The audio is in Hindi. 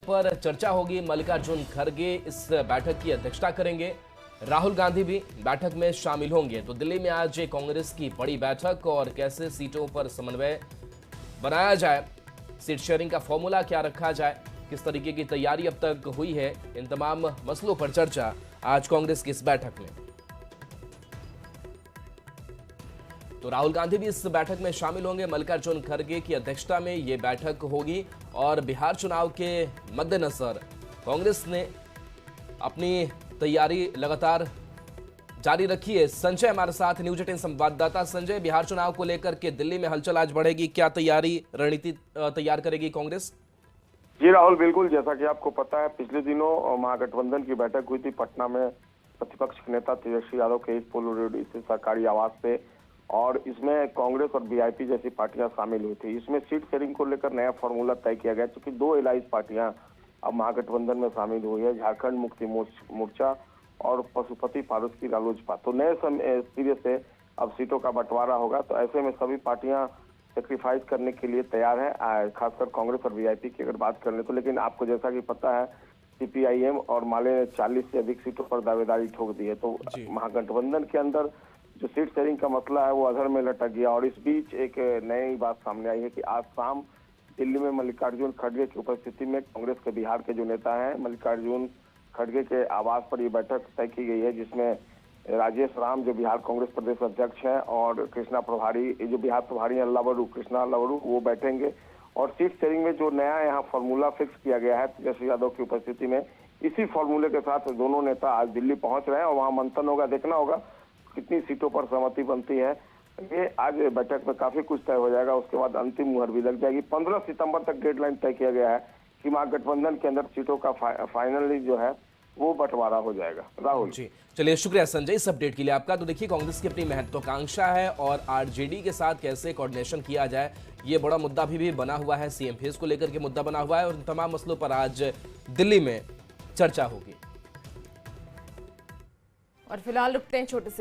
पर चर्चा होगी। मल्लिकार्जुन खड़गे इस बैठक की अध्यक्षता करेंगे। राहुल गांधी भी बैठक में शामिल होंगे। तो दिल्ली में आज कांग्रेस की बड़ी बैठक और कैसे सीटों पर समन्वय बनाया जाए, सीट शेयरिंग का फॉर्मूला क्या रखा जाए, किस तरीके की तैयारी अब तक हुई है, इन तमाम मसलों पर चर्चा आज कांग्रेस की इस बैठक में। तो राहुल गांधी भी इस बैठक में शामिल होंगे। मल्लिकार्जुन खड़गे की अध्यक्षता में ये बैठक होगी और बिहार चुनाव के मद्देनजर कांग्रेस ने अपनी तैयारी लगातार जारी रखी है। संजय हमारे साथ, न्यूज 18 संवाददाता। संजय, बिहार चुनाव को लेकर के दिल्ली में हलचल आज बढ़ेगी, क्या तैयारी रणनीति तैयार करेगी कांग्रेस? जी राहुल, बिल्कुल जैसा कि आपको पता है, पिछले दिनों महागठबंधन की बैठक हुई थी पटना में प्रतिपक्ष के नेता तेजस्वी यादव के एक पोलो रोड स्थित सरकारी आवास पे, और इसमें कांग्रेस और वीआईपी जैसी पार्टियां शामिल हुई थी। इसमें सीट शेयरिंग को लेकर नया फॉर्मूला तय किया गया, क्योंकि दो एलाइज पार्टियां अब महागठबंधन में शामिल हुई है, झारखंड मुक्ति मोर्चा और पशुपति फारूक की रालोजपा। तो नए सिरे से अब सीटों का बंटवारा होगा। तो ऐसे में सभी पार्टियां सेक्रीफाइस करने के लिए तैयार है, खासकर कांग्रेस और वीआईपी की अगर बात कर ले तो। लेकिन आपको जैसा कि पता है, सीपीआईएम और माले ने 40 से अधिक सीटों पर दावेदारी ठोक दी है। तो महागठबंधन के अंदर जो सीट शेयरिंग का मसला है वो अधर में लटक गया। और इस बीच एक नई बात सामने आई है कि आज शाम दिल्ली में मल्लिकार्जुन खड़गे की उपस्थिति में कांग्रेस के बिहार के जो नेता हैं, मल्लिकार्जुन खड़गे के आवास पर ये बैठक तय की गई है, जिसमें राजेश राम जो बिहार कांग्रेस प्रदेश अध्यक्ष हैं और कृष्णा प्रभारी जो बिहार प्रभारी हैं कृष्णा लवरू, वो बैठेंगे। और सीट शेयरिंग में जो नया यहाँ फॉर्मूला फिक्स किया गया है तेजस्वी यादव की उपस्थिति में, इसी फॉर्मूले के साथ दोनों नेता आज दिल्ली पहुंच रहे हैं और वहाँ मंथन होगा, देखना होगा कितनी सीटों पर सहमति बनती है। ये आज बैठक में काफी कुछ तय हो जाएगा, उसके बाद अंतिम मुहर भी लग जाएगी। 15 सितंबर तक डेडलाइन तय किया गया है कि महागठबंधन के अंदर सीटों का फाइनली जो है वो बंटवारा हो जाएगा। राहुल जी, चलिए शुक्रिया संजय इस अपडेट के लिए आपका। तो देखिए, कांग्रेस की अपनी महत्वाकांक्षा है और आरजेडी के साथ कैसे कोऑर्डिनेशन किया जाए, ये बड़ा मुद्दा भी बना हुआ है। सीएम फेज को लेकर के मुद्दा बना हुआ है और इन तमाम मसलों पर आज दिल्ली में चर्चा होगी। और फिलहाल रुकते हैं छोटे से